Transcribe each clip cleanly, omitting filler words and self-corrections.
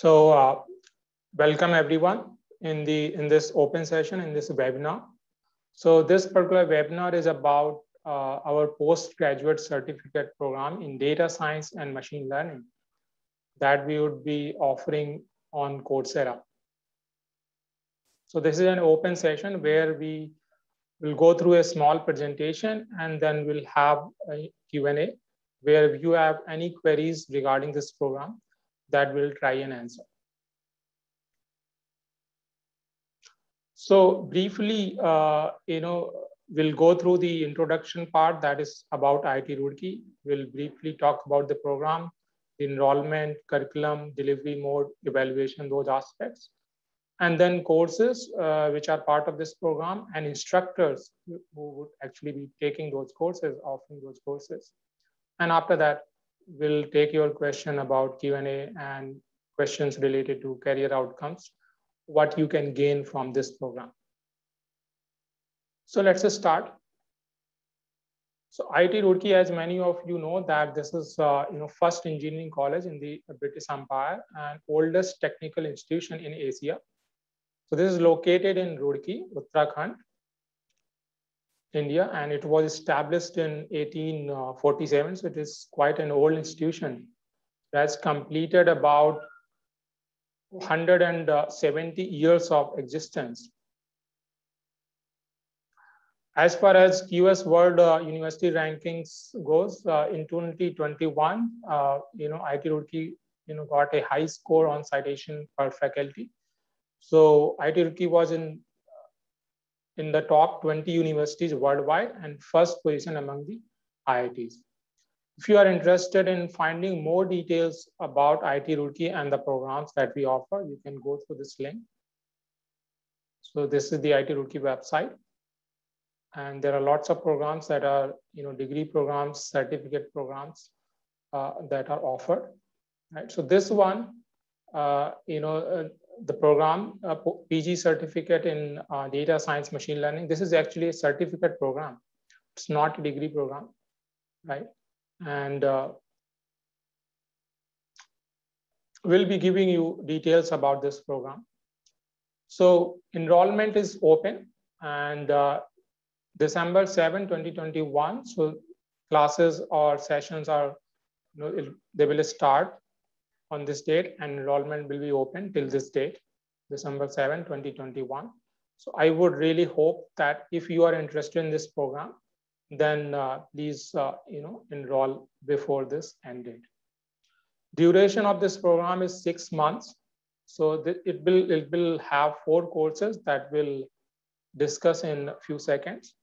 Welcome everyone in this open session in this webinar. So this particular webinar is about our postgraduate certificate program in data science and machine learning that we would be offering on Coursera. So this is an open session where we will go through a small presentation and then we'll have a Q&A where if you have any queries regarding this program that we'll try and answer. So briefly, we'll go through the introduction part that is about IIT Roorkee. We'll briefly talk about the program, the enrollment, curriculum, delivery mode, evaluation, those aspects. And then courses, which are part of this program, and instructors who would actually be taking those courses, offering those courses. And after that, we'll take your question about Q&A and questions related to career outcomes, what you can gain from this program. So let's just start. So IIT Roorkee, as many of you know, that this is first engineering college in the British Empire and oldest technical institution in Asia. So this is located in Roorkee, Uttarakhand, India, and it was established in 1847. So it is quite an old institution that's completed about 170 years of existence. As far as QS World University Rankings goes, in 2021, IIT Roorkee got a high score on citation per faculty. So IIT Roorkee was in the top 20 universities worldwide and first position among the IITs. If you are interested in finding more details about IIT Roorkee and the programs that we offer, you can go through this link. So this is the IIT Roorkee website. And there are lots of programs that are, degree programs, certificate programs that are offered. Right? So this one, the program, PG certificate in data science, machine learning, this is actually a certificate program. It's not a degree program, right? And we'll be giving you details about this program. So enrollment is open and December 7, 2021. So classes or sessions are, they will start on this date and enrollment will be open till this date, December 7, 2021. So I would really hope that if you are interested in this program, then please, enroll before this end date. Duration of this program is 6 months. So it will have 4 courses that we'll discuss in a few seconds.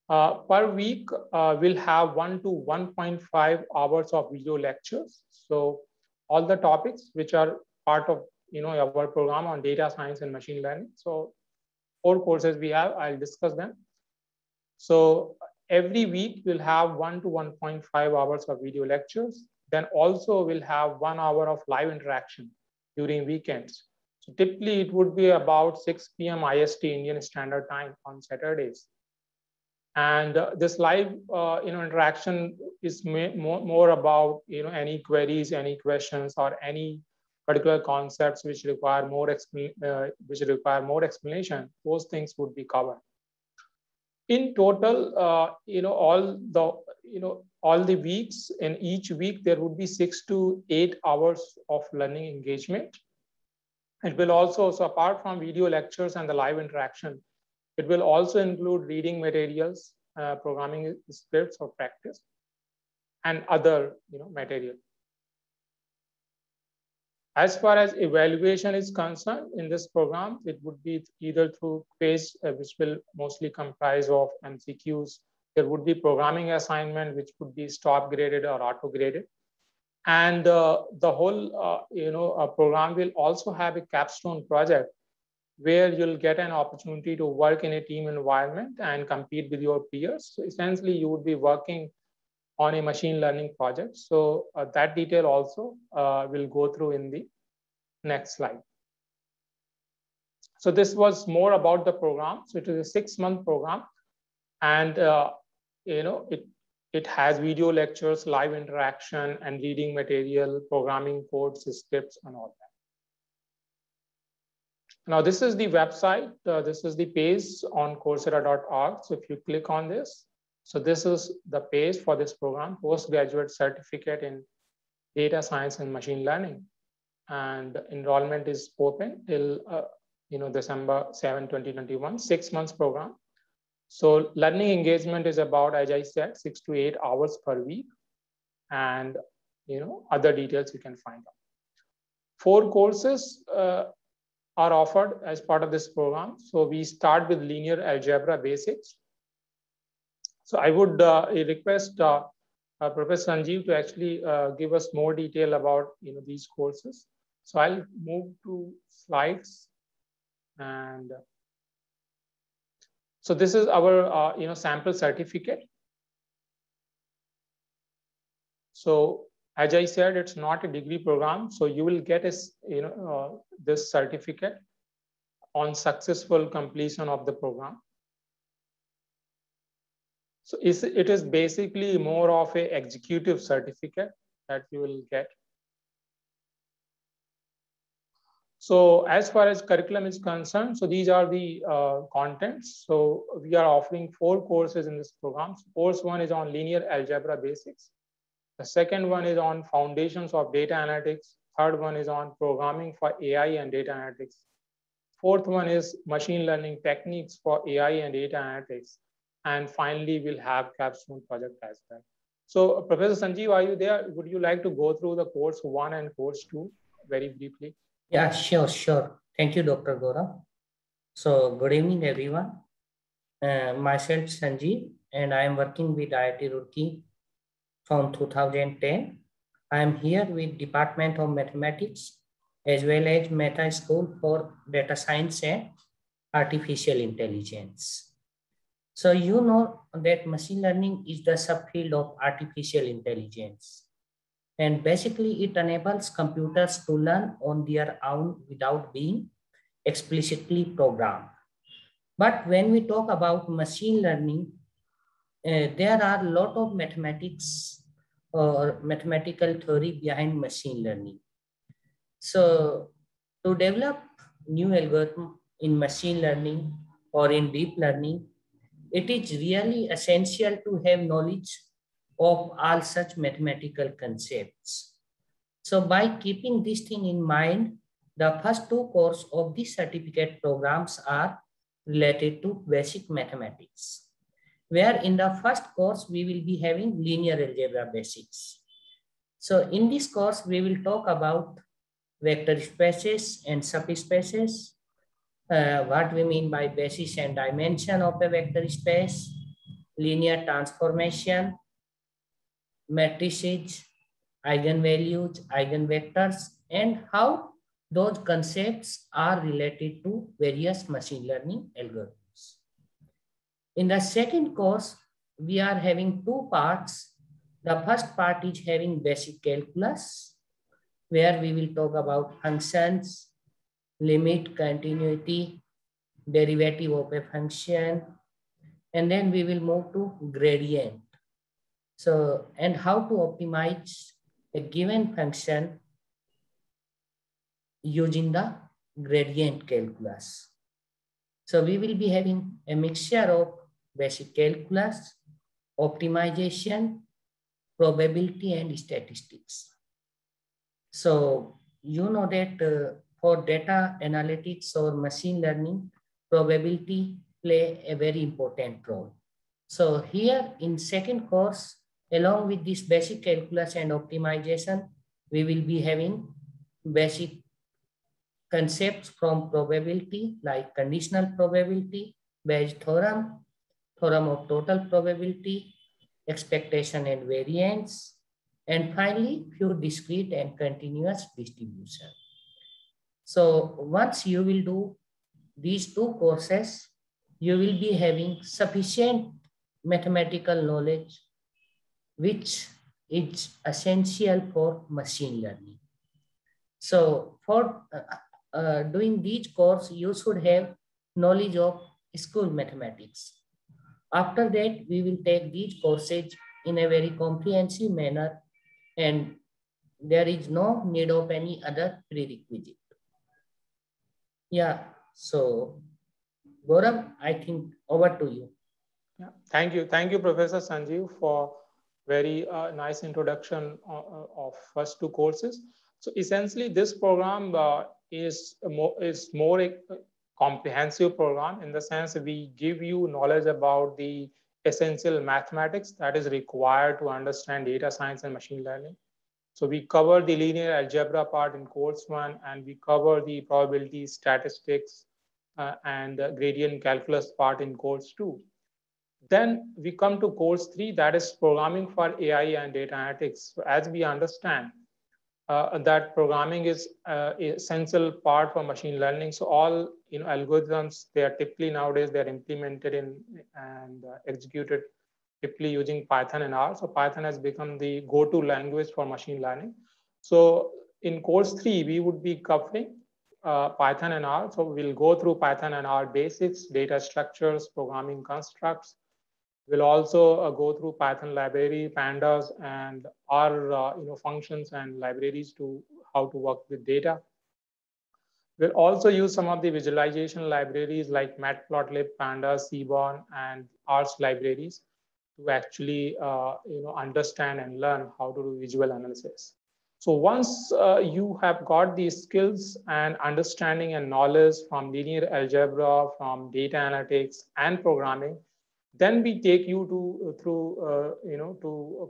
Per week, we'll have 1 to 1.5 hours of video lectures. So all the topics which are part of our program on data science and machine learning. So 4 courses we have, I'll discuss them. So every week we'll have 1 to 1.5 hours of video lectures. Then also we'll have 1 hour of live interaction during weekends. So typically it would be about 6 p.m. IST, Indian Standard Time on Saturdays. And this live interaction is more about any queries, any questions, or any particular concepts which require more explanation. Those things would be covered. In total, all the weeks, in each week there would be 6 to 8 hours of learning engagement. It will also, so apart from video lectures and the live interaction, it will also include reading materials, programming scripts or practice, and other material. As far as evaluation is concerned in this program, it would be either through quiz, which will mostly comprise of MCQs. There would be programming assignment, which would be stop graded or auto graded. And the whole program will also have a capstone project where you'll get an opportunity to work in a team environment and compete with your peers. So essentially, you would be working on a machine learning project. So that detail also will go through in the next slide. So this was more about the program. So it is a 6-month program, and it has video lectures, live interaction, and reading material, programming codes, scripts, and all that. Now, this is the website. This is the page on Coursera.org. So if you click on this, so this is the page for this program, Postgraduate Certificate in Data Science and Machine Learning. And enrollment is open till December 7, 2021, 6 months program. So learning engagement is about, as I said, 6 to 8 hours per week. And other details you can find out. 4 courses are offered as part of this program. So we start with linear algebra basics. So I would request Professor Sanjeev to actually give us more detail about these courses. So I'll move to slides, and so this is our sample certificate. So as I said, it's not a degree program, so you will get this certificate on successful completion of the program. So it is basically more of an executive certificate that you will get. So as far as curriculum is concerned, so these are the contents. So we are offering 4 courses in this program. So course 1 is on linear algebra basics. The second one is on foundations of data analytics. Third one is on programming for AI and data analytics. Fourth one is machine learning techniques for AI and data analytics. And finally, we'll have capstone project as well. So Professor Sanjeev, are you there? Would you like to go through the course 1 and course 2 very briefly? Yeah, sure. Thank you, Dr. Gaurav. So good evening, everyone. Myself, Sanjeev, and I am working with IIT Roorkee from 2010. I am here with Department of Mathematics as well as Meta School for Data Science and Artificial Intelligence. So you know that machine learning is the subfield of artificial intelligence. And basically it enables computers to learn on their own without being explicitly programmed. But when we talk about machine learning, there are a lot of mathematics or mathematical theory behind machine learning. So to develop new algorithm in machine learning or in deep learning, it is really essential to have knowledge of all such mathematical concepts. So by keeping this thing in mind, the first 2 courses of this certificate programs are related to basic mathematics, where in the first course, we will be having linear algebra basics. So in this course, we will talk about vector spaces and subspaces, what we mean by basis and dimension of a vector space, linear transformation, matrices, eigenvalues, eigenvectors, and how those concepts are related to various machine learning algorithms. In the second course, we are having 2 parts. The first part is having basic calculus, where we will talk about functions, limit, continuity, derivative of a function, and then we will move to gradient. So, and how to optimize a given function using the gradient calculus. So we will be having a mixture of basic calculus, optimization, probability, and statistics. So you know that for data analytics or machine learning, probability play a very important role. So here in second course, along with this basic calculus and optimization, we will be having basic concepts from probability like conditional probability, Bayes theorem, theorem of total probability, expectation and variance, and finally few discrete and continuous distribution. So once you will do these 2 courses, you will be having sufficient mathematical knowledge, which is essential for machine learning. So for doing these courses, you should have knowledge of school mathematics. After that, we will take these courses in a very comprehensive manner, and there is no need of any other prerequisite. Yeah, so Gaurav, I think over to you. Yeah, thank you, Professor Sanjeev, for very nice introduction of first two courses. So essentially, this program is more a comprehensive program in the sense we give you knowledge about the essential mathematics that is required to understand data science and machine learning. So we cover the linear algebra part in course 1, and we cover the probability, statistics, and gradient calculus part in course 2. Then we come to course 3, that is programming for AI and data analytics. So as we understand that programming is essential part for machine learning. So all algorithms, they are typically nowadays they're implemented in and executed typically using Python and R. So Python has become the go-to language for machine learning. So in course 3, we would be covering Python and R. So we'll go through Python and R basics, data structures, programming constructs. We'll also go through Python library, pandas, and R functions and libraries to how to work with data. We'll also use some of the visualization libraries like Matplotlib, Pandas, Seaborn, and R's libraries to actually understand and learn how to do visual analysis. So once you have got these skills and understanding and knowledge from linear algebra, from data analytics and programming, then we take you to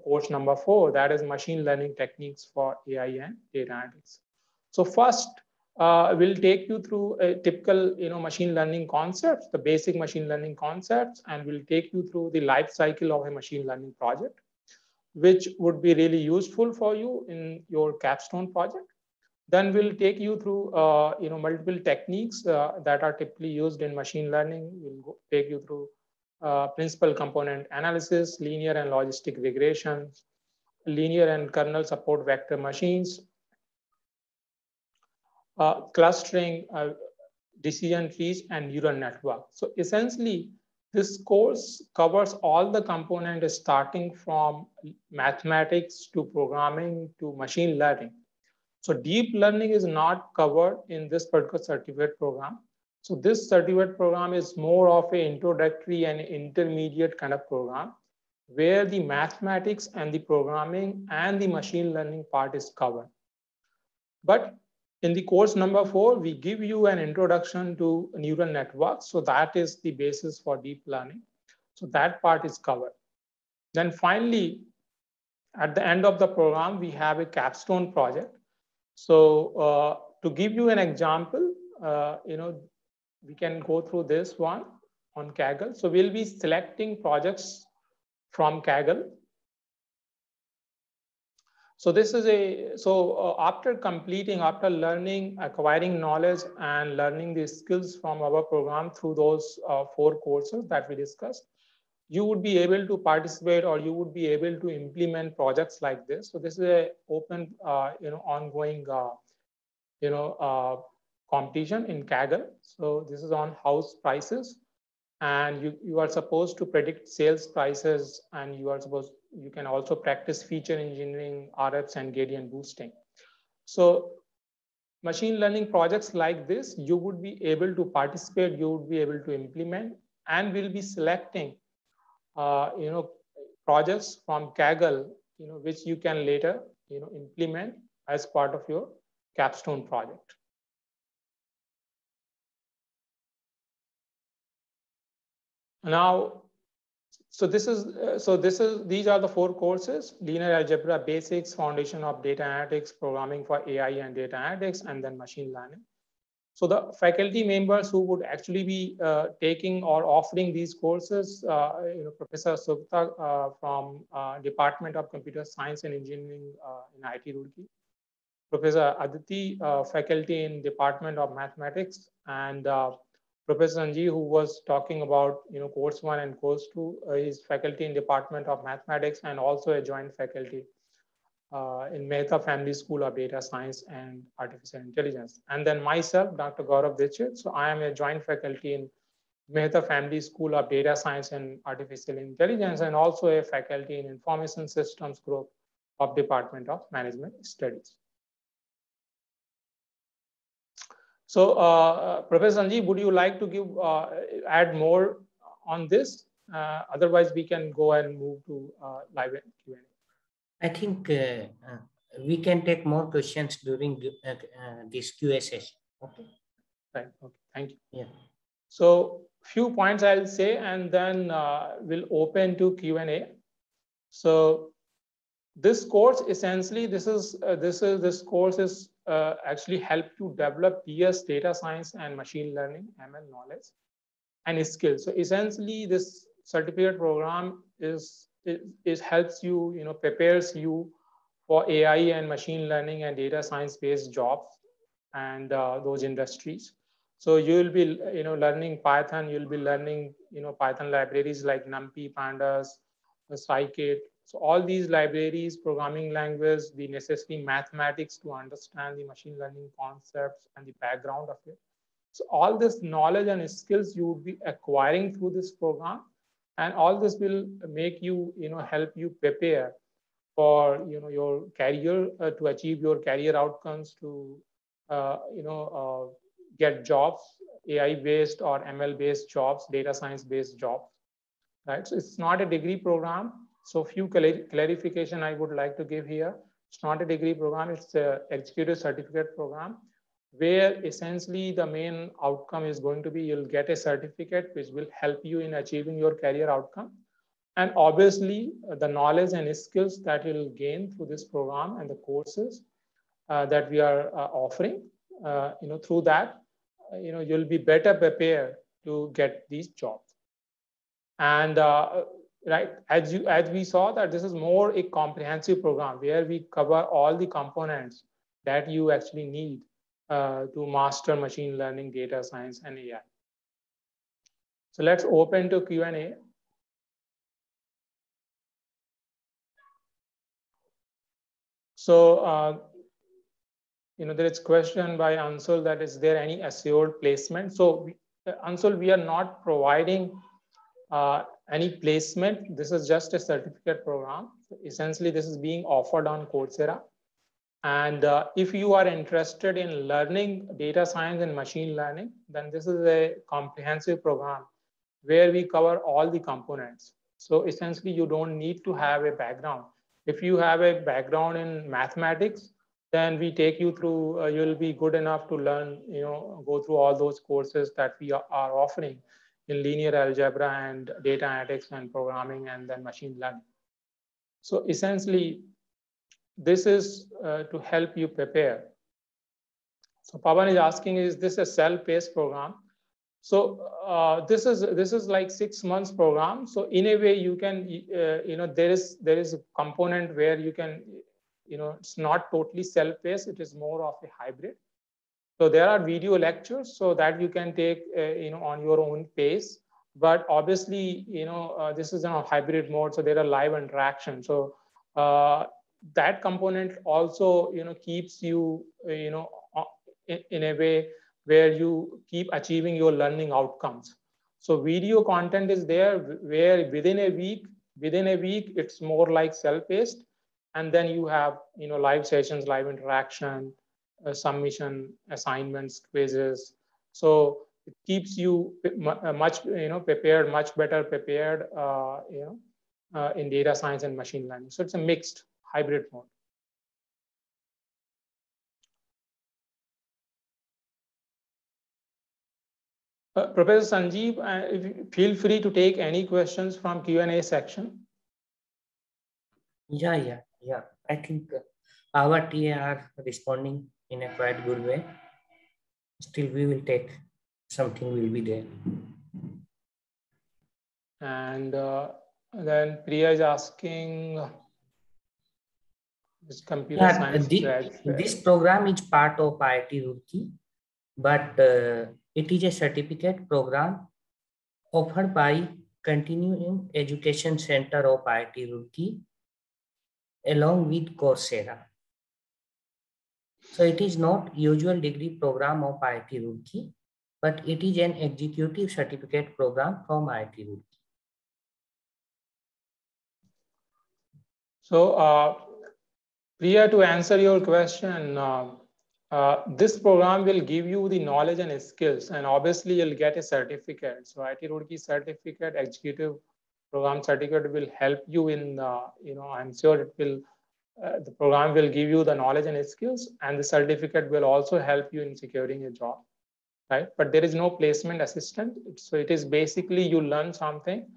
course number 4, that is machine learning techniques for AI and data analytics. So first, we'll take you through a typical machine learning concepts, the basic machine learning concepts, and we'll take you through the life cycle of a machine learning project, which would be really useful for you in your capstone project. Then we'll take you through multiple techniques that are typically used in machine learning. We'll take you through principal component analysis, linear and logistic regression, linear and kernel support vector machines, clustering, decision trees, and neural network. So essentially, this course covers all the components starting from mathematics to programming to machine learning. So deep learning is not covered in this particular certificate program. So this certificate program is more of an introductory and intermediate kind of program where the mathematics and the programming and the machine learning part is covered. But in the course number 4, we give you an introduction to neural networks. So that is the basis for deep learning. So that part is covered. Then finally, at the end of the program, we have a capstone project. So to give you an example, we can go through this one on Kaggle. So we'll be selecting projects from Kaggle. So this is after learning, acquiring knowledge and learning the skills from our program through those 4 courses that we discussed, you would be able to participate or you would be able to implement projects like this. So this is a open, ongoing, competition in Kaggle. So this is on house prices, and you are supposed to predict sales prices, and you can also practice feature engineering, RFs, and gradient boosting. So machine learning projects like this, you would be able to participate, you would be able to implement, and we'll be selecting projects from Kaggle, which you can later implement as part of your capstone project. Now, these are the 4 courses: linear algebra basics, foundation of data analytics, programming for AI and data analytics, and then machine learning. So the faculty members who would actually be taking or offering these courses, Professor Sugta from Department of Computer Science and Engineering in IIT Roorkee, Professor Aditi, faculty in Department of Mathematics, and Professor Sanjeev, who was talking about course 1 and course 2, is faculty in Department of Mathematics and also a joint faculty in Mehta Family School of Data Science and Artificial Intelligence. And then myself, Dr. Gaurav Dixit. So I am a joint faculty in Mehta Family School of Data Science and Artificial Intelligence, and also a faculty in Information Systems Group of Department of Management Studies. So, Professor Sanjeev, would you like to give add more on this? Otherwise, we can go and move to live Q&A. I think we can take more questions during this QA session. Okay. Right. Okay. Thank you. Yeah. So, few points I'll say, and then we'll open to Q&A. So, this course essentially, this course is actually help to develop PS data science and machine learning ML knowledge and skills. So essentially, this certificate program is helps you, prepares you for AI and machine learning and data science based jobs and those industries. So you will be learning Python. You'll be learning Python libraries like NumPy, Pandas, Scikit. So all these libraries, programming language, the necessary mathematics to understand the machine learning concepts and the background of it. So all this knowledge and skills you would be acquiring through this program, and all this will make you, help you prepare for your career to achieve your career outcomes to get jobs, AI based or ML based jobs, data science based jobs, right? So it's not a degree program. So few clarification I would like to give here. It's not a degree program, it's an executive certificate program where essentially the main outcome is going to be you'll get a certificate which will help you in achieving your career outcome. And obviously the knowledge and skills that you'll gain through this program and the courses that we are offering, through that, you'll be better prepared to get these jobs. And right, as we saw that this is more a comprehensive program where we cover all the components that you actually need to master machine learning, data science, and AI. So let's open to Q&A. So, there is a question by Ansul that is there any assured placement? So, Ansul, we are not providing any placement. This is just a certificate program. So essentially, this is being offered on Coursera. And if you are interested in learning data science and machine learning, then this is a comprehensive program where we cover all the components. So essentially, you don't need to have a background. If you have a background in mathematics, then we take you through, you'll be good enough to learn, go through all those courses that we are offering in linear algebra and data analytics and programming and then machine learning. So essentially, this is to help you prepare. So Pawan is asking, is this a self-paced program? So this is like 6 months program. So in a way, you can, there is a component where you can, it's not totally self-paced. It is more of a hybrid. So there are video lectures so that you can take, on your own pace. But obviously, this is in a hybrid mode. So there are live interaction. So that component also, keeps you, in a way where you keep achieving your learning outcomes. So video content is there where within a week, it's more like self-paced. And then you have, live sessions, live interaction, submission, assignments, quizzes. So it keeps you much, prepared, much better prepared, in data science and machine learning. So it's a mixed hybrid mode. Professor Sanjeev, feel free to take any questions from Q&A section. Yeah. I think our TA are responding in a quite good way. Still, we will take something will be there. And then Priya is asking, is computer science this program is part of IIT Roorkee, but it is a certificate program offered by Continuing Education Center of IIT Roorkee along with Coursera. So it is not usual degree program of IIT Roorkee. but it is an executive certificate program from IIT Roorkee. So, Priya, to answer your question, this program will give you the knowledge and skills, and obviously you'll get a certificate. So IIT Roorkee certificate, executive program certificate will help you in, I'm sure it will, the program will give you the knowledge and skills, and the certificate will also help you in securing a job, right? But there is no placement assistant. So it is basically you learn something,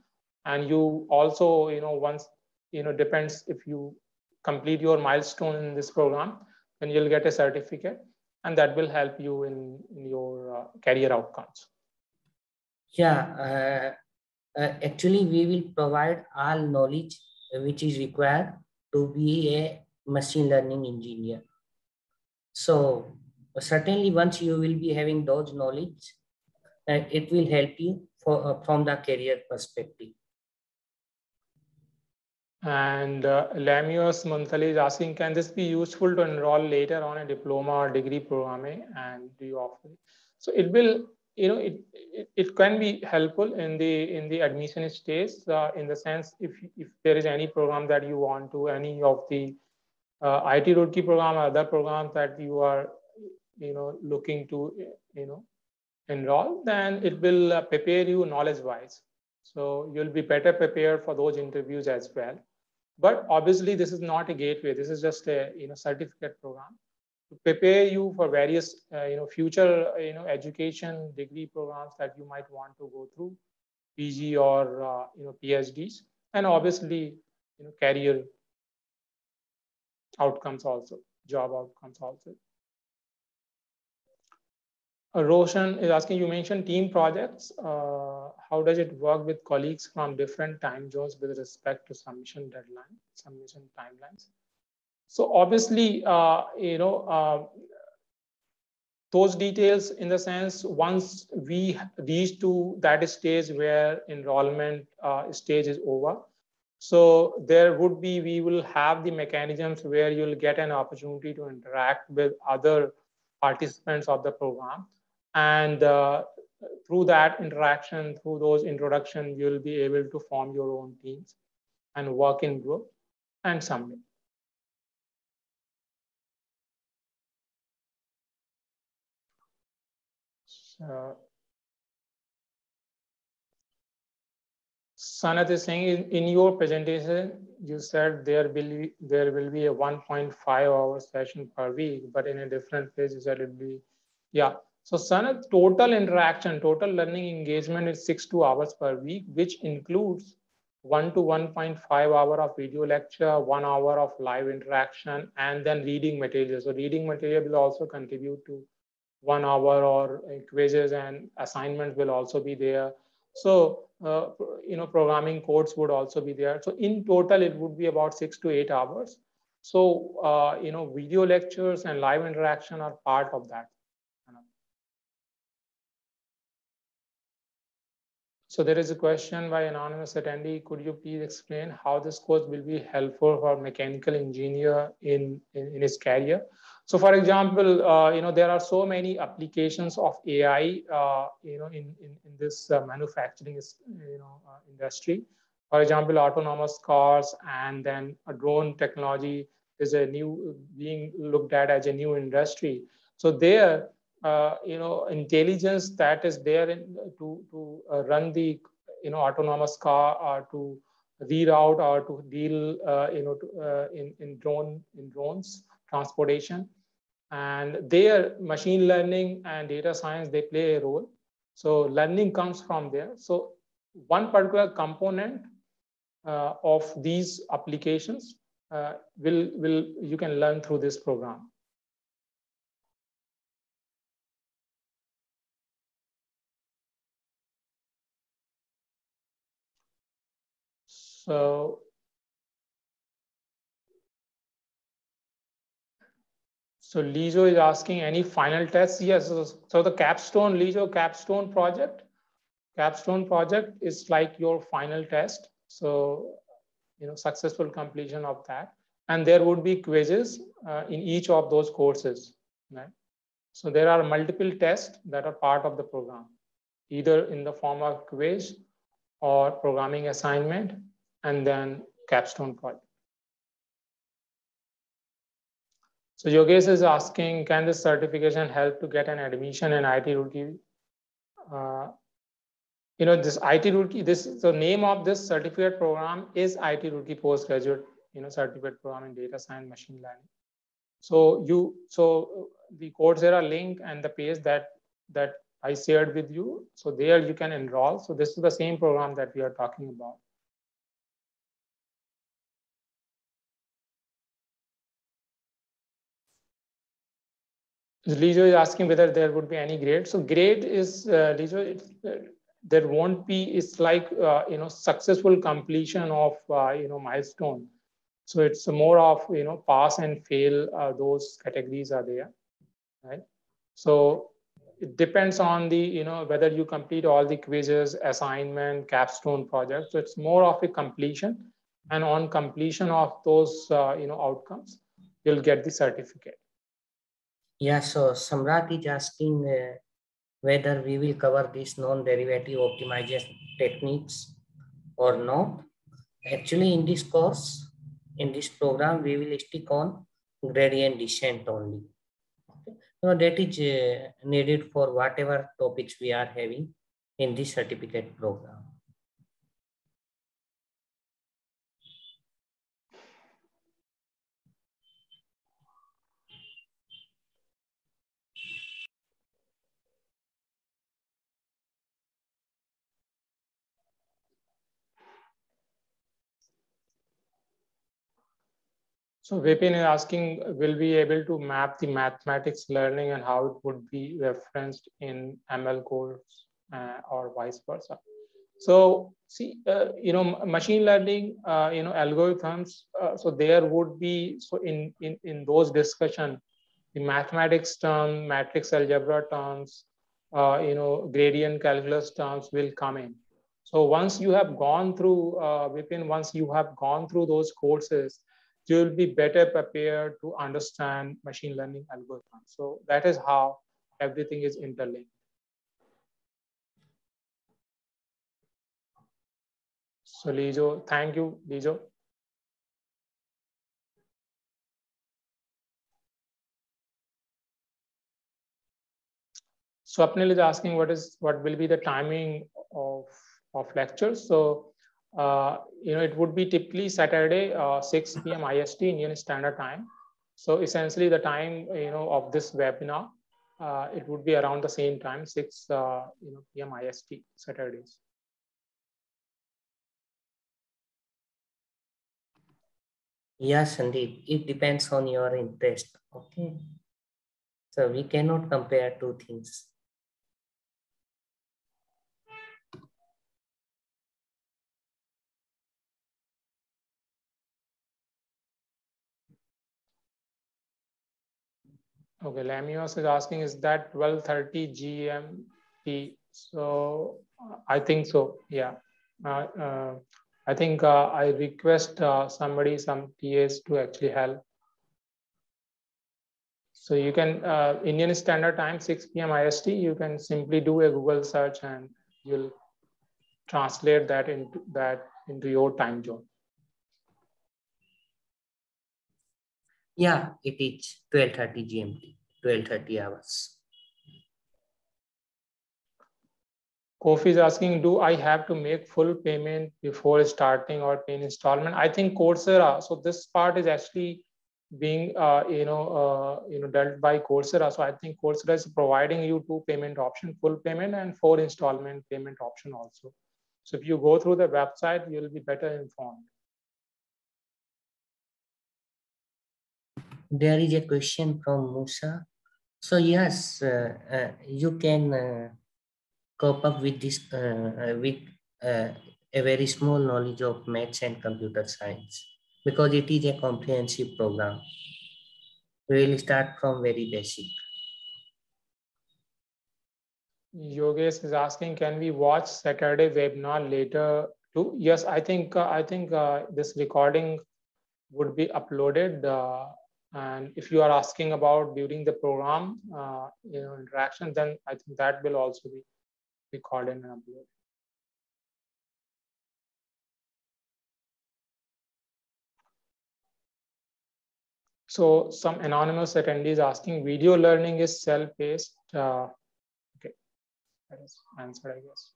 and you also, once, depends if you complete your milestone in this program, then you'll get a certificate, and that will help you in your career outcomes. Yeah, actually, we will provide all knowledge which is required to be a machine learning engineer. So certainly once you will be having those knowledge, it will help you from the career perspective. And Lamios Munthali is asking, can this be useful to enroll later on a diploma or degree programming? And do you offer it? So it will, it can be helpful in the admission stage, in the sense if there is any program that you want to, any of the IIT Roorkee program or other programs that you are, looking to, enroll, then it will prepare you knowledge-wise. So you'll be better prepared for those interviews as well. But obviously, this is not a gateway. This is just a certificate program to prepare you for various future education degree programs that you might want to go through, PG or PhDs, and obviously career outcomes also, job outcomes also. Roshan is asking, you mentioned team projects. How does it work with colleagues from different time zones with respect to submission deadline, submission timelines? So obviously, those details, in the sense, once we reach to that stage where enrollment stage is over, so there would be, we will have the mechanisms where you'll get an opportunity to interact with other participants of the program. And through that interaction, through those introductions, you'll be able to form your own teams and work in group and submit. Sanat is saying, in your presentation, you said there will be a 1.5 hour session per week, but in a different place you said it will be, yeah. So Sanat, total interaction, total learning engagement is 6 hours per week, which includes 1 to 1.5 hour of video lecture, 1 hour of live interaction, and then reading material. So reading material will also contribute to 1 hour, or quizzes and assignments will also be there. So, programming codes would also be there. So in total, it would be about 6 to 8 hours. So, video lectures and live interaction are part of that. So there is a question by anonymous attendee. Could you please explain how this course will be helpful for mechanical engineer in his career? So for example, there are so many applications of AI, in this manufacturing, industry. For example, autonomous cars, and then a drone technology is being looked at as a new industry. So there, intelligence that is there to run the autonomous car, or to reroute, or to deal in drones transportation, and their machine learning and data science, they play a role. So learning comes from there. So one particular component of these applications you can learn through this program. So Lijo is asking, any final tests? Yes. So the capstone project is like your final test. So, successful completion of that. And there would be quizzes in each of those courses, right? So there are multiple tests that are part of the program, either in the form of quiz or programming assignment, and then capstone project. So Yogesh is asking, can this certification help to get an admission in IIT Roorkee? This IIT Roorkee, the name of this certificate program is IIT Roorkee Postgraduate, Certificate Program in Data Science Machine Learning. So the Coursera link and the page that I shared with you, so there you can enroll. So this is the same program that we are talking about. Lijo is asking whether there would be any grade. So grade is, Lijo, there won't be, it's like, successful completion of, milestone. So it's more of, pass and fail, those categories are there, right? So it depends on the, whether you complete all the quizzes, assignment, capstone project. So it's more of a completion, and on completion of those, outcomes, you'll get the certificate. Yeah, so Samrat is asking whether we will cover these non-derivative optimization techniques or not. Actually, in this course, in this program, we will stick on gradient descent only. Okay. So that is needed for whatever topics we are having in this certificate program. So Vipin is asking, will we be able to map the mathematics learning and how it would be referenced in ML course or vice versa? So see, machine learning, algorithms. So there would be, so in those discussion, the mathematics term, matrix algebra terms, gradient calculus terms will come in. So once you have gone through, Vipin, once you have gone through those courses, you will be better prepared to understand machine learning algorithms. So that is how everything is interlinked. So Lijo, thank you, Lijo. Swapnil is asking what will be the timing of lectures. So it would be typically Saturday 6 p.m. IST, Indian Standard Time. So essentially the time of this webinar, it would be around the same time, 6 p.m. IST Saturdays. Yes, indeed. It depends on your interest. Okay. So we cannot compare two things. Okay, Lamios is asking, is that 12:30 GMT? So I think so. Yeah. I think I request some TAs to actually help. So you can, Indian Standard Time, 6 p.m. IST, you can simply do a Google search and you'll translate that into your time zone. Yeah, it is 12:30 GMT, 12:30 hours. Kofi is asking, do I have to make full payment before starting or pay in installment? I think Coursera. So this part is actually being dealt by Coursera. So I think Coursera is providing you two payment option, full payment and 4 installment payment option also. So if you go through the website, you'll be better informed. There is a question from Musa. So yes, you can cope up with this with a very small knowledge of maths and computer science, because it is a comprehensive program. We will start from very basic. Yogesh is asking, can we watch Saturday webinar later too? Yes, I think this recording would be uploaded And if you are asking about during the program, interaction, then I think that will also be recorded and uploaded. So some anonymous attendees asking, video learning is self-paced. Okay, that is answered, I guess.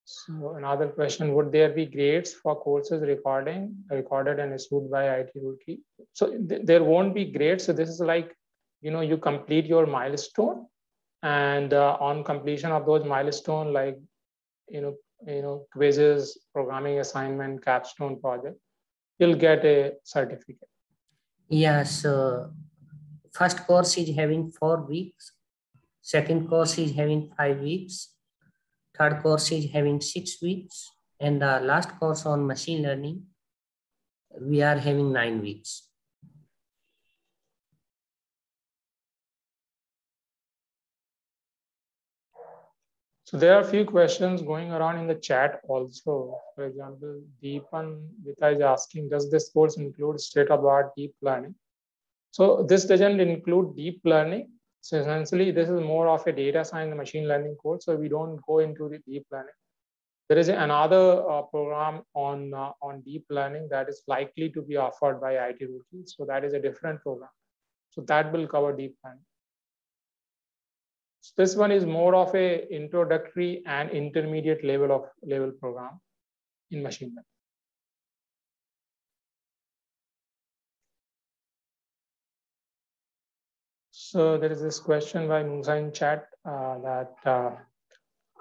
So another question, would there be grades for courses recorded and issued by IIT Roorkee? So there won't be grades. So this is like, you complete your milestone, and on completion of those milestone, like, quizzes, programming assignment, capstone project, you'll get a certificate. Yes, first course is having 4 weeks. Second course is having 5 weeks. Third course is having 6 weeks. And the last course on machine learning, we are having 9 weeks. So there are a few questions going around in the chat also. For example, Deepan Vita is asking, does this course include state-of-the-art deep learning? So this doesn't include deep learning. So essentially, this is more of a data science and machine learning course. So we don't go into the deep learning. There is another program on deep learning that is likely to be offered by IIT Roorkee. So that is a different program. So that will cover deep learning. So this one is more of a introductory and intermediate level program in machine learning. So there is this question by Musa in chat that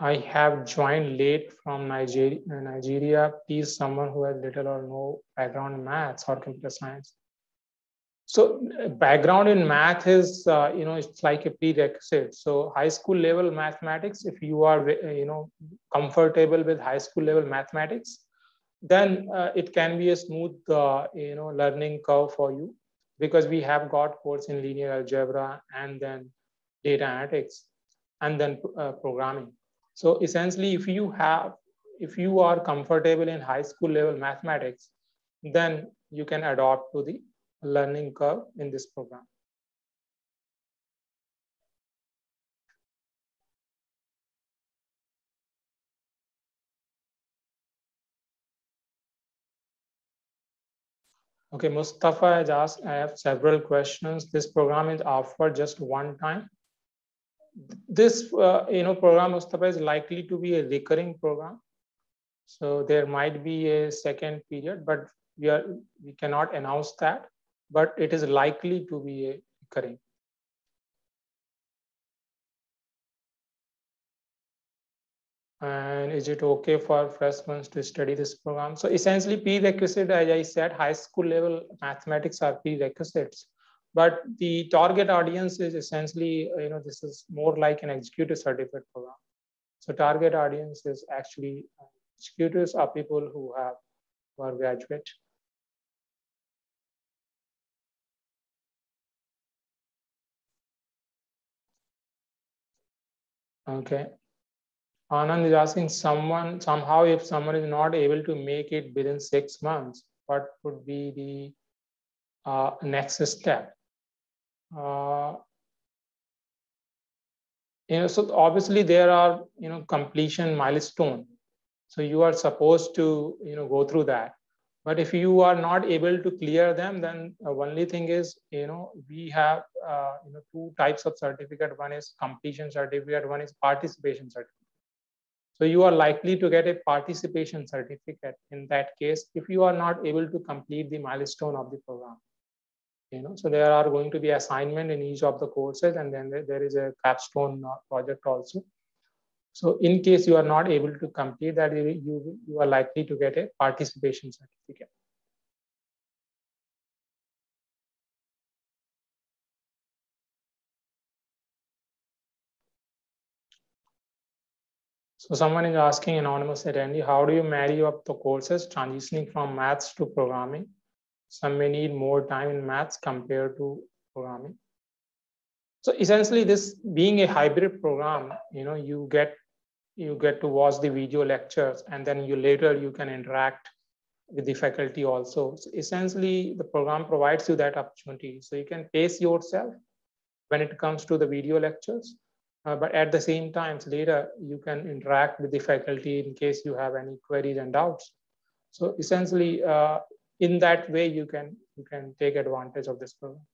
I have joined late from Nigeria. Please, someone who has little or no background in maths or computer science. So background in math is, it's like a prerequisite. So high school level mathematics, if you are, comfortable with high school level mathematics, then it can be a smooth, learning curve for you, because we have got course in linear algebra and then data analytics and then programming. So essentially, if you are comfortable in high school level mathematics, then you can adopt to the learning curve in this program. Okay, Mustafa has asked, I have several questions. This program is offered just one time. This program, Mustafa, is likely to be a recurring program. So there might be a second period, but we cannot announce that. But it is likely to be a recurring. And is it okay for freshmen to study this program? So essentially, prerequisite, as I said, high school level mathematics are prerequisites. But the target audience is essentially, this is more like an executive certificate program. So target audience is actually executives are people who are graduate. Okay. Anand is asking somehow if someone is not able to make it within 6 months, what would be the next step? So obviously there are, completion milestone. So you are supposed to, go through that. But if you are not able to clear them, then only thing is, we have, 2 types of certificate. One is completion certificate, one is participation certificate. So you are likely to get a participation certificate in that case, if you are not able to complete the milestone of the program. So there are going to be assignment in each of the courses, and then there is a capstone project also. So in case you are not able to complete that, you are likely to get a participation certificate. So someone is asking, anonymous attendee, how do you marry up the courses transitioning from maths to programming? Some may need more time in maths compared to programming. So essentially, this being a hybrid program, you get to watch the video lectures, and then you can interact with the faculty also. So essentially, the program provides you that opportunity. So you can pace yourself when it comes to the video lectures, but at the same time, later you can interact with the faculty in case you have any queries and doubts. So essentially, in that way, you can take advantage of this program.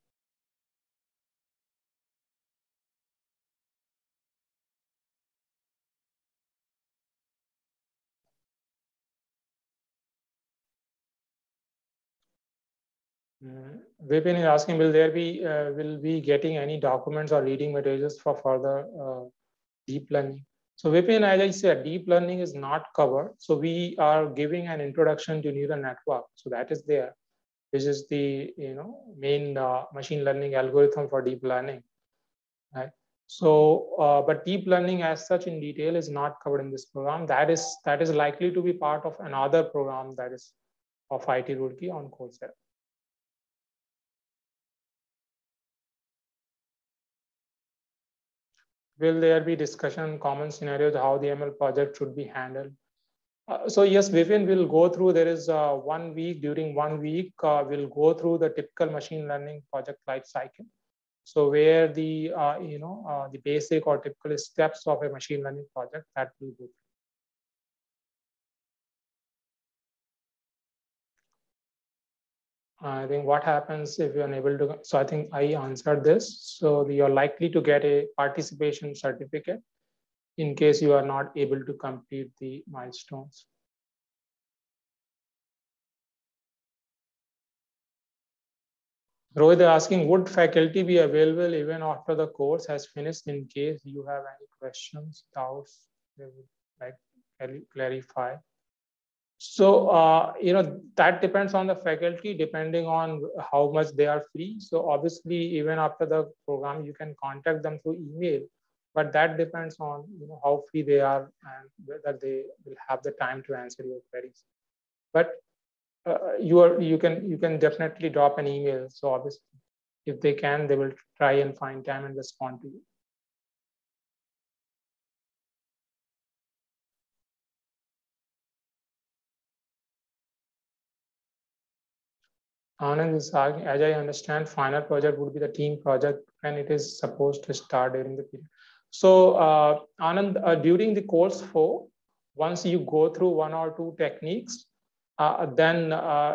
Vipin is asking, will we getting any documents or reading materials for further deep learning? So Vipin, as I said, deep learning is not covered. So we are giving an introduction to neural network. So that is there. This is the main machine learning algorithm for deep learning, right? So, but deep learning as such in detail is not covered in this program. That is likely to be part of another program that is of IIT Roorkee on Coursera. Will there be discussion, common scenarios, how the ML project should be handled? So yes, Vipin will go through, there is 1 week, during 1 week, we'll go through the typical machine learning project life cycle. So where the, the basic or typical steps of a machine learning project that will go through. I think what happens if you're unable to, so I think I answered this. So you're likely to get a participation certificate in case you are not able to complete the milestones. Rohit asking, would faculty be available even after the course has finished in case you have any questions, doubts, they would like to clarify? So, that depends on the faculty, depending on how much they are free. So obviously, even after the program, you can contact them through email, but that depends on how free they are and whether they will have the time to answer your queries. But you can definitely drop an email. So obviously, if they can, they will try and find time and respond to you. Anand is asking, as I understand, final project would be the team project and it is supposed to start during the period. So Anand, during the course 4, once you go through 1 or 2 techniques, then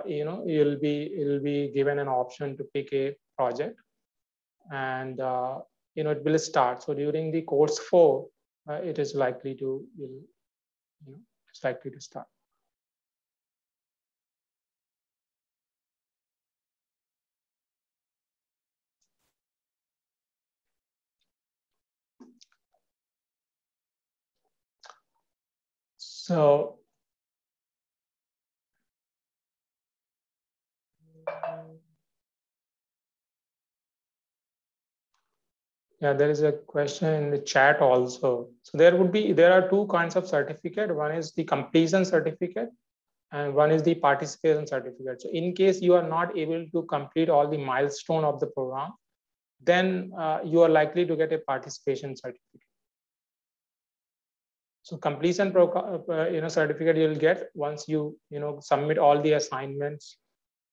you'll be given an option to pick a project, and it will start. So during the course 4, it is likely to it's likely to start. So yeah, there is a question in the chat also. So there are 2 kinds of certificate. One is the completion certificate and one is the participation certificate. So in case you are not able to complete all the milestone of the program, then you are likely to get a participation certificate. So completion certificate you'll get once you submit all the assignments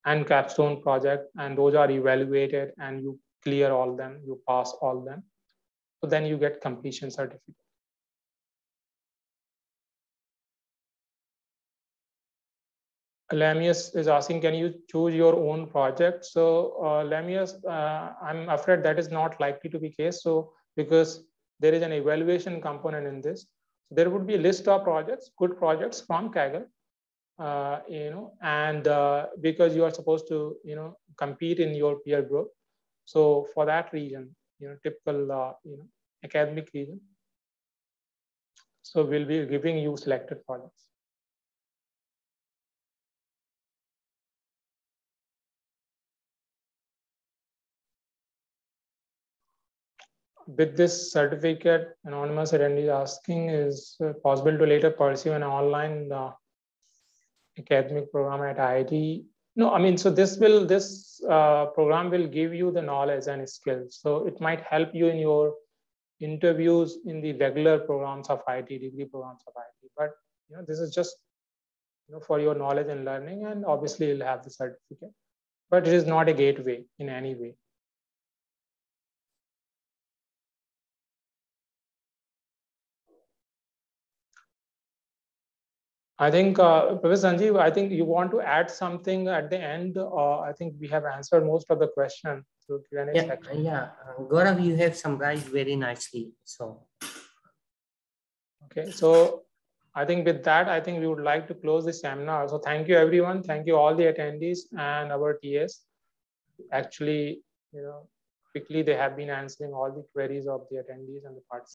and capstone project, and those are evaluated and you clear all them, you pass all them. So then you get completion certificate. Lamius is asking, can you choose your own project? So Lamius, I'm afraid that is not likely to be case. So because there is an evaluation component in this, so there would be a list of projects, good projects from Kaggle, and because you are supposed to compete in your peer group. So for that reason, typical academic reason. So we'll be giving you selected projects. With this certificate, anonymous attendee asking, is possible to later pursue an online academic program at IIT? No, I mean, so this program will give you the knowledge and skills. So it might help you in your interviews in the regular programs of IIT, degree programs of IIT. But this is just for your knowledge and learning, and obviously you'll have the certificate. But it is not a gateway in any way. I think, Professor Sanjeev, I think you want to add something at the end. I think we have answered most of the questions through Q&A section. Yeah, Gaurav, you have summarized very nicely. So, okay, so I think with that, I think we would like to close the seminar. So thank you, everyone. Thank you, all the attendees and our TAs. Actually, quickly they have been answering all the queries of the attendees and the participants.